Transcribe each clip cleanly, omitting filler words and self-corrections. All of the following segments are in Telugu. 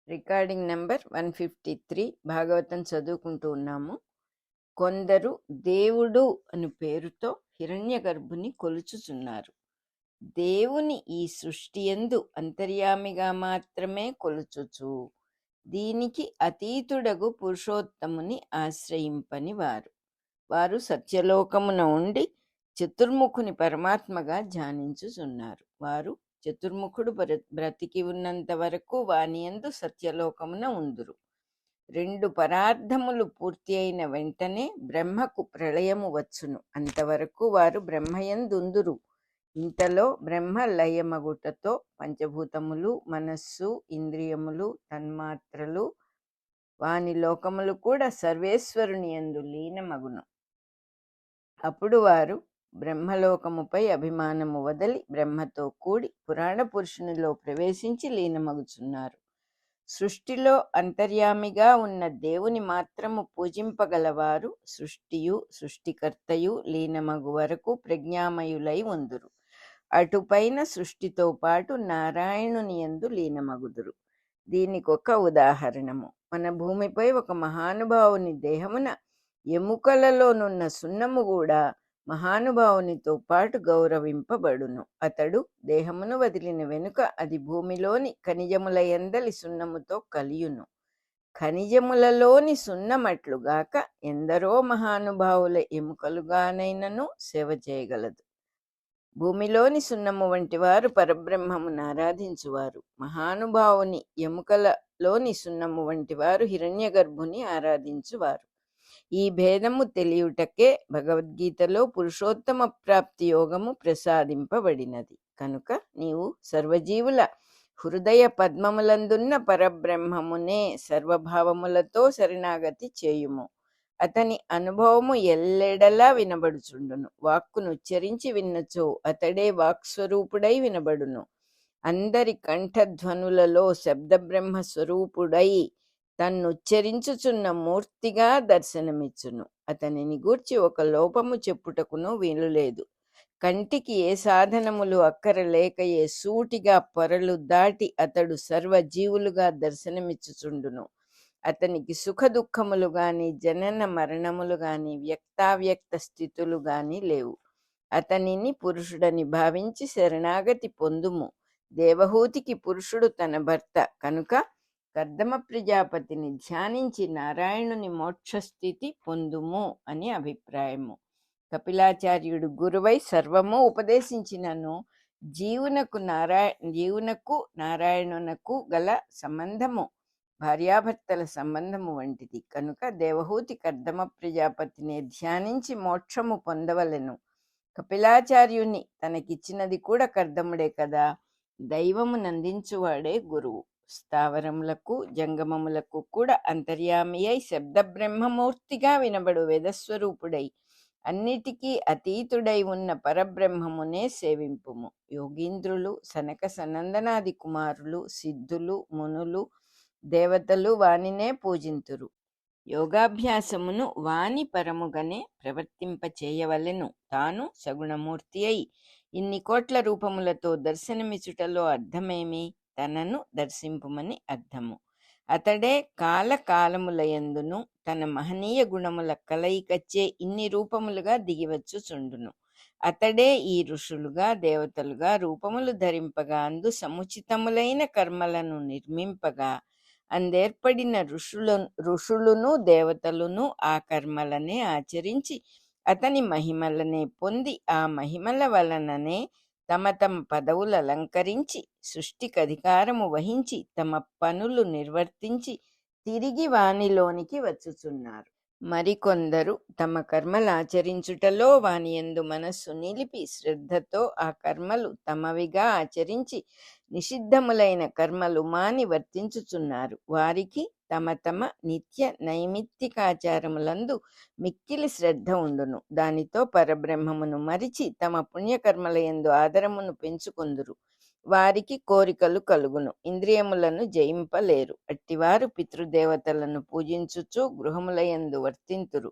రికార్డింగ్ నెంబర్ 153 భాగవతం చదువుకుంటూ ఉన్నాము. కొందరు దేవుడు అని పేరుతో హిరణ్యగర్భుని కొలుచుచున్నారు. దేవుని ఈ సృష్టియందు అంతర్యామిగా మాత్రమే కొలుచుచు దీనికి అతీతుడగు పురుషోత్తముని ఆశ్రయింపని వారు సత్యలోకమున ఉండి చతుర్ముఖుని పరమాత్మగా ధ్యానించుచున్నారు. వారు చతుర్ముఖుడు బ్రతికి ఉన్నంత వరకు వానియందు సత్యలోకమున ఉందురు. 2 పరార్థములు పూర్తి అయిన వెంటనే బ్రహ్మకు ప్రళయము వచ్చును. అంతవరకు వారు బ్రహ్మయందుందురు. ఇంతలో బ్రహ్మ లయమగుటతో పంచభూతములు, మనస్సు, ఇంద్రియములు, తన్మాత్రలు, వాని లోకములు కూడా సర్వేశ్వరుని యందు లీనమగును. అప్పుడు వారు బ్రహ్మలోకముపై అభిమానము వదలి బ్రహ్మతో కూడి పురాణ పురుషునిలో ప్రవేశించి లీనమగుచున్నారు. సృష్టిలో అంతర్యామిగా ఉన్న దేవుని మాత్రము పూజింపగలవారు సృష్టియు సృష్టికర్తయు లీనమగు వరకు ప్రజ్ఞామయులై ఉందురు. అటుపైన సృష్టితో పాటు నారాయణుని యందు లీనమగుదురు. దీనికొక ఉదాహరణము, మన భూమిపై ఒక మహానుభావుని దేహమున ఎముకలలోనున్న సున్నము కూడా మహానుభావునితో పాటు గౌరవింపబడును. అతడు దేహమును వదిలిన వెనుక అది భూమిలోని ఖనిజముల యందలి సున్నముతో కలియును. ఖనిజములలోని సున్నమట్లుగాక ఎందరో మహానుభావుల ఎముకలుగానైనను సేవ చేయగలదు. భూమిలోని సున్నము వంటి వారు పరబ్రహ్మమును ఆరాధించువారు. మహానుభావుని ఎముకలలోని సున్నము వంటి వారు హిరణ్యగర్భుని ఆరాధించువారు. ఈ భేదము తెలియుటకే భగవద్గీతలో పురుషోత్తమ ప్రాప్తి యోగము ప్రసాదింపబడినది. కనుక నీవు సర్వజీవుల హృదయ పద్మములందున్న పరబ్రహ్మమునే సర్వభావములతో శరణాగతి చేయుము. అతని అనుభవము ఎల్లెడలా వినబడుచుండును. వాక్కును ఉచ్చరించి విన్నచో అతడే వాక్స్వరూపుడై వినబడును. అందరి కంఠధ్వనులలో శబ్దబ్రహ్మ స్వరూపుడై తన్నుచ్చరించుచున్న మూర్తిగా దర్శనమిచ్చును. అతనిని గూర్చి ఒక లోపము చెప్పుటకును వీలులేదు. కంటికి ఏ సాధనములు అక్కరలేకయే సూటిగా పొరలు దాటి అతడు సర్వజీవులుగా దర్శనమిచ్చుచుండును. అతనికి సుఖ దుఃఖములు గాని, జనన మరణములు గాని, వ్యక్తావ్యక్త స్థితులు గాని లేవు. అతనిని పురుషుడని భావించి శరణాగతి పొందుము. దేవహూతికి పురుషుడు తన భర్త కనుక కర్దమ ప్రజాపతిని ధ్యానించి నారాయణుని మోక్షస్థితి పొందుము అని అభిప్రాయము. కపిలాచార్యుడు గురువై సర్వము ఉపదేశించినను జీవునకు నారాయణునకు గల సంబంధము భార్యాభర్తల సంబంధము వంటిది. కనుక దేవహూతి కర్దమ ప్రజాపతిని ధ్యానించి మోక్షము పొందవలెను. కపిలాచార్యుని తనకిచ్చినది కూడా కర్దముడే కదా. దైవము నందించువాడే గురువు. స్థావరములకు జంగమములకు కూడా అంతర్యామి అయి శబ్దబ్రహ్మమూర్తిగా వినబడు వేదస్వరూపుడై అన్నిటికీ అతీతుడై ఉన్న పరబ్రహ్మమునే సేవింపుము. యోగీంద్రులు, సనక సనందనాది కుమారులు, సిద్ధులు, మునులు, దేవతలు వానినే పూజింతురు. యోగాభ్యాసమును వాని పరముగనే ప్రవర్తింపచేయవలెను. తాను సగుణమూర్తి అయి ఇన్ని కోట్ల రూపములతో దర్శనమిచుటలో అర్థమేమి? తనను దర్శింపుమని అర్థము. అతడే కాలకాలములయందును తన మహనీయ గుణముల కలయికచ్చే ఇన్ని రూపములుగా దిగివచ్చుచుండును. అతడే ఈ ఋషులుగా దేవతలుగా రూపములు ధరింపగా అందు సముచితములైన కర్మలను నిర్మింపగా అందేర్పడిన ఋషులును దేవతలును ఆ కర్మలనే ఆచరించి అతని మహిమలనే పొంది ఆ మహిమల వలననే తమ తమ పదవులు అలంకరించి సృష్టికి అధికారము వహించి తమ పనులు నిర్వర్తించి తిరిగి వానిలోనికి వచ్చుచున్నారు. మరికొందరు తమ కర్మలు ఆచరించుటలో వానియందు మనస్సు నిలిపి శ్రద్ధతో ఆ కర్మలు తమవిగా ఆచరించి నిషిద్ధములైన కర్మలు మాని వర్తించుచున్నారు. వారికి తమ తమ నిత్య నైమిత్తికాచారములందు మిక్కిలి శ్రద్ధ ఉండును. దానితో పరబ్రహ్మమును మరిచి తమ పుణ్యకర్మలయందు ఆదరమును పెంచుకొందురు. వారికి కోరికలు కలుగును, ఇంద్రియములను జయింపలేరు. అట్టివారు పితృదేవతలను పూజించుచు గృహములయందు వర్తింతురు.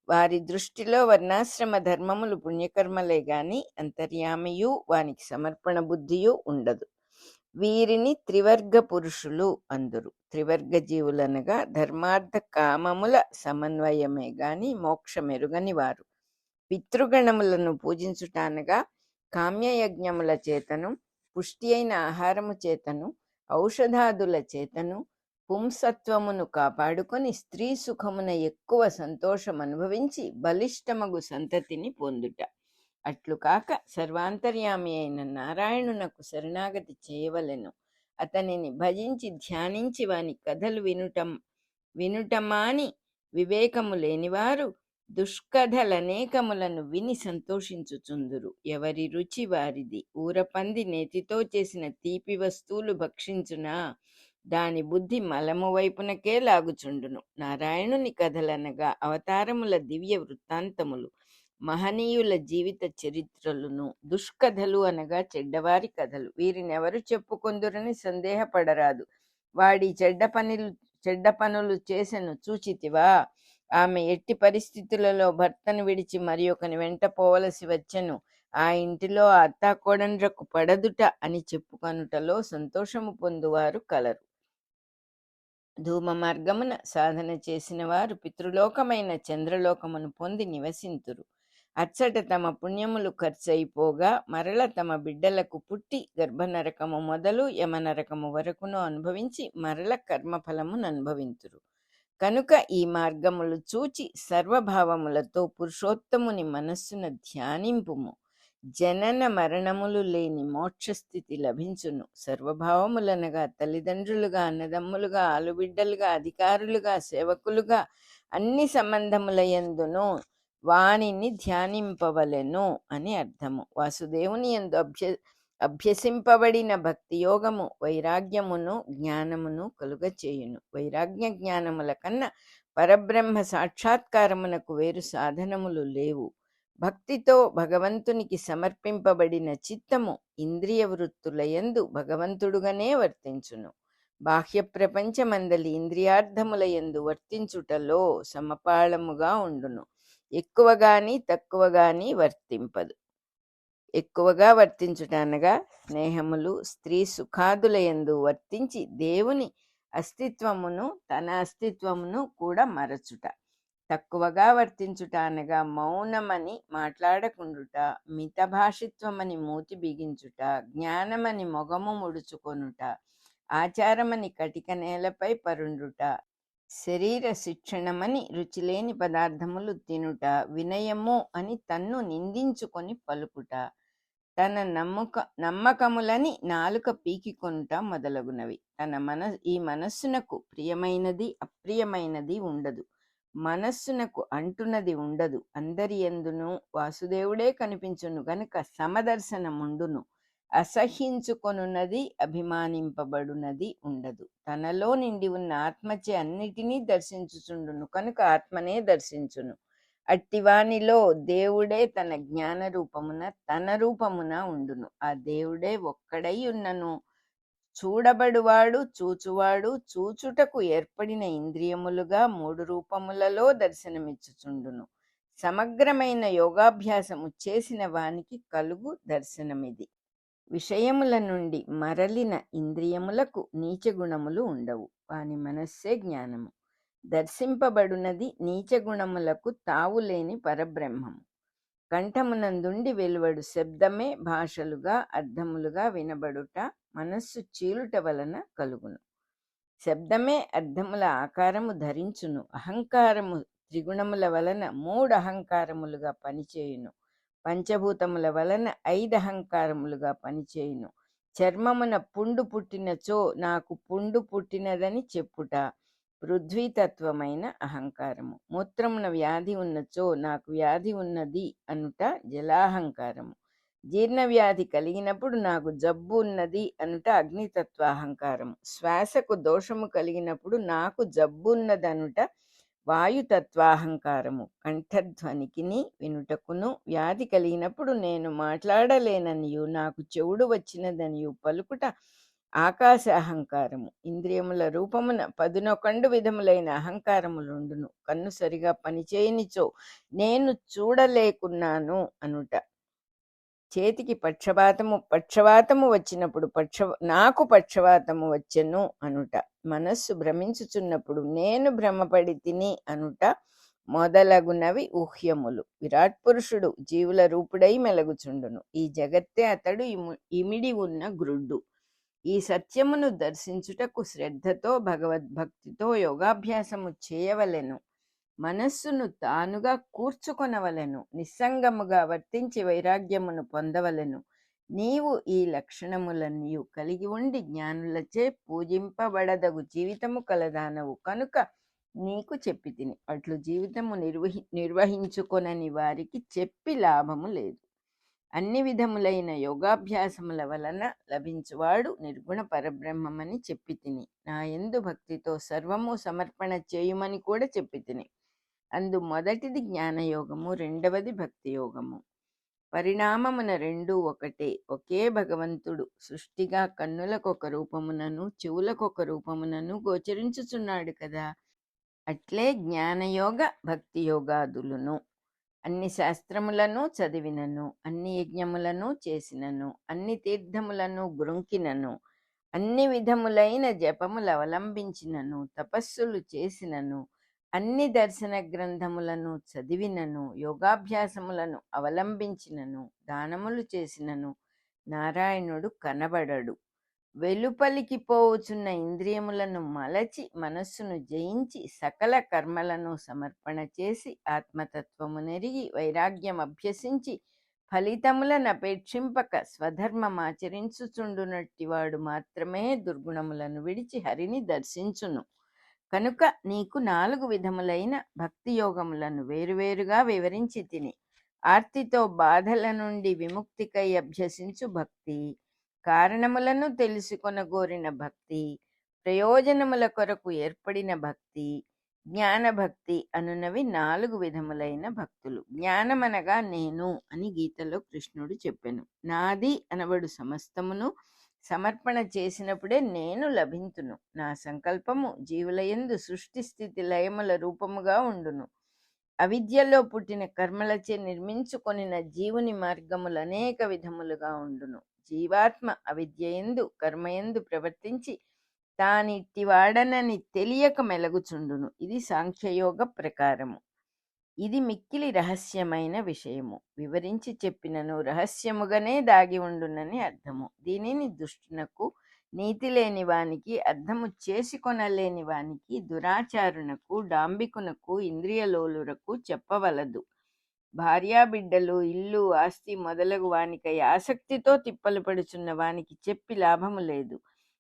వారి దృష్టిలో వర్ణాశ్రమ ధర్మములు పుణ్యకర్మలే గాని అంతర్యామియు వానికి సమర్పణ బుద్ధియు ఉండదు. వీరిని త్రివర్గ పురుషులు అందురు. త్రివర్గ జీవులనగా ధర్మార్థ కామముల సమన్వయమే గాని మోక్షమెరుగని వారు. పితృగణములను పూజించుట అనగా కామ్యయజ్ఞముల చేతను, పుష్టి అయిన ఆహారము చేతను, ఔషధాదుల చేతను పుంసత్వమును కాపాడుకొని స్త్రీ సుఖమున ఎక్కువ సంతోషం అనుభవించి బలిష్టమగు సంతతిని పొందుట. అట్లు కాక సర్వాంతర్యామి అయిన నారాయణునకు శరణాగతి చేయవలెను. అతనిని భజించి ధ్యానించి వాని కథలు వినుటమాని వివేకము లేనివారు దుష్కథలనేకములను విని సంతోషించుచుందురు. ఎవరి రుచి వారిది. ఊరపంది నేతితో చేసిన తీపి వస్తువులు భక్షించునా దాని బుద్ధి మలము వైపునకే లాగుచుండును. నారాయణుని కథలనగా అవతారముల దివ్య వృత్తాంతములు, మహనీయుల జీవిత చరిత్రలును. దుష్కథలు అనగా చెడ్డవారి కథలు. వీరినెవరు చెప్పుకొందురని సందేహపడరాదు. వాడి చెడ్డ పనులు చేసెను చూచితివా? ఆమె ఎట్టి పరిస్థితులలో భర్తను విడిచి మరి ఒకని వెంట పోవలసి వచ్చెను. ఆ ఇంటిలో అత్తాకోడండ్రకు పడదుట అని చెప్పుకొనుటలో సంతోషము పొందువారు కలరు. ధూమ మార్గమున సాధన చేసిన వారు పితృలోకమైన చంద్రలోకమును పొంది నివసింతురు. అచ్చట తమ పుణ్యములు ఖర్చయిపోగా మరల తమ బిడ్డలకు పుట్టి గర్భనరకము మొదలు యమనరకము వరకును అనుభవించి మరల కర్మఫలమును అనుభవింతురు. కనుక ఈ మార్గములు చూచి సర్వభావములతో పురుషోత్తముని మనస్సున ధ్యానింపుము. జనన మరణములు లేని మోక్షస్థితి లభించును. సర్వభావములనగా తల్లిదండ్రులుగా, అన్నదమ్ములుగా, ఆలుబిడ్డలుగా, అధికారులుగా, సేవకులుగా అన్ని సంబంధముల యందును వానిని ధ్యానింపవలెను అని అర్థము. వాసుదేవుని యందు అభ్యసింపబడిన భక్తి యోగము వైరాగ్యమును జ్ఞానమును కలుగచేయును. వైరాగ్య జ్ఞానముల కన్నా పరబ్రహ్మ సాక్షాత్కారమునకు వేరు సాధనములు లేవు. భక్తితో భగవంతునికి సమర్పింపబడిన చిత్తము ఇంద్రియ వృత్తులయందు భగవంతుడుగానే వర్తించును. బాహ్య ప్రపంచమందలి ఇంద్రియార్థముల యందు వర్తించుటలో సమపాళముగా ఉండును. ఎక్కువగాని తక్కువగాని వర్తింపదు. ఎక్కువగా వర్తించుట అనగా స్నేహములు, స్త్రీ సుఖాదుల యందు వర్తించి దేవుని అస్తిత్వమును తన అస్తిత్వమును కూడా మరచుట. తక్కువగా వర్తించుట అనగా మౌనమని మాట్లాడకుండుట, మితభాషిత్వమని మూతి బిగించుట, జ్ఞానమని మొగము ముడుచుకొనుట, ఆచారమని కటిక నేలపై పరుండుట, శరీర శిక్షణమని రుచిలేని పదార్థములు తినుట, వినయము అని తన్ను నిందించుకొని పలుకుట, తన నమ్మకములని నాలుక పీకికొనుట మొదలగునవి. ఈ మనస్సునకు ప్రియమైనది అప్రియమైనది ఉండదు. మనస్సునకు అంటున్నది ఉండదు. అందరి యందును వాసుదేవుడే కనిపించును గనుక సమదర్శనముండును. అసహ్యించుకొనున్నది అభిమానింపబడునది ఉండదు. తనలో నిండి ఉన్న ఆత్మచే అన్నిటినీ దర్శించుచుండును కనుక ఆత్మనే దర్శించును. అట్టివానిలో దేవుడే తన జ్ఞాన రూపమున తన రూపమున ఉండును. ఆ దేవుడే ఒక్కడై ఉన్నను. చూడబడువాడు, చూచువాడు, చూచుటకు ఏర్పడిన ఇంద్రియములుగా మూడు రూపములలో దర్శనమిచ్చుచుండును. సమగ్రమైన యోగాభ్యాసము చేసిన వానికి కలుగు దర్శనమిది. విషయముల నుండి మరలిన ఇంద్రియములకు నీచ గుణములు ఉండవు. వాని మనస్సే జ్ఞానము. దర్శింపబడునది నీచ గుణములకు తావులేని పరబ్రహ్మము. కంఠమునందుండి వెలువడు శబ్దమే భాషలుగా అర్థములుగా వినబడుట మనస్సు చీలుట వలన కలుగును. శబ్దమే అర్థముల ఆకారము ధరించును. అహంకారము త్రిగుణముల వలన 3 అహంకారములుగా పనిచేయును. పంచభూతముల వలన 5 అహంకారములుగా పనిచేయును. చర్మమున పుండు పుట్టినచో నాకు పుండు పుట్టినదని చెప్పుట పృథ్వీతత్వమైన అహంకారము. మూత్రమున వ్యాధి ఉన్నచో నాకు వ్యాధి ఉన్నది అనుట జలాహంకారము. జీర్ణవ్యాధి కలిగినప్పుడు నాకు జబ్బు ఉన్నది అనుట అగ్నితత్వ అహంకారము. శ్వాసకు దోషము కలిగినప్పుడు నాకు జబ్బు ఉన్నదనుట వాయుతత్వాహంకారము. కంఠధ్వనికిని వినుటకును వ్యాధి కలిగినప్పుడు నేను మాట్లాడలేననియు నాకు చెవుడు వచ్చినదనియు పలుకుట ఆకాశ అహంకారము. ఇంద్రియముల రూపమున 11 విధములైన అహంకారములుండును. కన్ను సరిగా పనిచేయనిచో నేను చూడలేకున్నాను అనుట. చేతికి పక్షవాతము వచ్చినప్పుడు నాకు పక్షవాతము వచ్చెను అనుట, మనస్సు భ్రమించుచున్నప్పుడు నేను భ్రమపడి తిని అనుట మొదలగునవి ఊహ్యములు. విరాట్ పురుషుడు జీవుల రూపుడై మెలగుచుండును. ఈ జగత్తే అతడు ఇమిడి ఉన్న గ్రుడ్డు. ఈ సత్యమును దర్శించుటకు శ్రద్ధతో భగవద్భక్తితో యోగాభ్యాసము చేయవలెను. మనస్సును తానుగా కూర్చుకొనవలెను. నిస్సంగముగా వర్తించి వైరాగ్యమును పొందవలెను. నీవు ఈ లక్షణములన్నీ కలిగి ఉండి జ్ఞానులచే పూజింపబడదగు జీవితము కలదానవు కనుక నీకు చెప్పి తిని. అట్లు జీవితము నిర్వహించుకొనని వారికి చెప్పి లాభము లేదు. అన్ని విధములైన యోగాభ్యాసముల వలన లభించువాడు నిర్గుణ పరబ్రహ్మమని చెప్పి తిని. నా యందు భక్తితో సర్వము సమర్పణ చేయుమని కూడా చెప్పి తిని. అందు మొదటిది జ్ఞానయోగము, రెండవది భక్తి యోగము. పరిణామమున రెండూ ఒకటే. ఒకే భగవంతుడు సృష్టిగా కన్నులకొక రూపమునను చెవులకొక రూపమునను గోచరించుచున్నాడు కదా. అట్లే జ్ఞానయోగ భక్తి యోగాదులును. అన్ని శాస్త్రములను చదివినను, అన్ని యజ్ఞములను చేసినను, అన్ని తీర్థములను గ్రుంకినను, అన్ని విధములైన జపములు అవలంబించినను, తపస్సులు చేసినను, అన్ని దర్శన గ్రంథములను చదివినను, యోగాభ్యాసములను అవలంబించినను, దానములు చేసినను నారాయణుడు కనబడడు. వెలుపలికి పోవుచున్న ఇంద్రియములను మలచి మనస్సును జయించి సకల కర్మలను సమర్పణ చేసి ఆత్మతత్వము నెరిగి వైరాగ్యం అభ్యసించి ఫలితములను అపేక్షింపక స్వధర్మమాచరించుచుండునట్టివాడు మాత్రమే దుర్గుణములను విడిచి హరిని దర్శించును. కనుక నీకు 4 విధములైన భక్తి యోగములను వేరువేరుగా వివరించి తిని. ఆర్తితో బాధల నుండి విముక్తికై అభ్యసించు భక్తి, కారణములను తెలుసుకొనగోరిన భక్తి, ప్రయోజనముల కొరకు ఏర్పడిన భక్తి, జ్ఞానభక్తి అనునవి 4 విధములైన భక్తులు. జ్ఞానమనగా నేను అని గీతలో కృష్ణుడు చెప్పెను. నాది అనబడు సమస్తమును సమర్పణ చేసినప్పుడే నేను లభింతును. నా సంకల్పము జీవులయందు సృష్టి స్థితి లయముల రూపముగా ఉండును. అవిద్యలో పుట్టిన కర్మలచే నిర్మించుకొనిన జీవుని మార్గములు అనేక విధములుగా ఉండును. జీవాత్మ అవిద్యయందు కర్మయందు ప్రవర్తించి తానిట్టివాడనని తెలియక మెలగుచుండును. ఇది సాంఖ్యయోగ ప్రకారము. ఇది మిక్కిలి రహస్యమైన విషయము. వివరించి చెప్పినను రహస్యముగానే దాగి ఉండునని అర్థము. దీనిని దుష్టునకు, నీతి లేని వానికి, అర్థము చేసుకొనలేని వానికి, దురాచారునకు, డాంబికునకు, ఇంద్రియలోలురకు చెప్పవలదు. భార్యాబిడ్డలు, ఇల్లు, ఆస్తి మొదలగు వానికై ఆసక్తితో తిప్పలు పడుచున్న వానికి చెప్పి లాభము లేదు.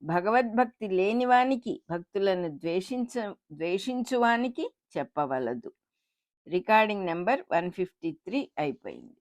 భగవద్భక్తి లేని వానికి, భక్తులను ద్వేషించువానికి చెప్పవలదు. రికార్డింగ్ నెంబర్ 153 అయిపోయింది.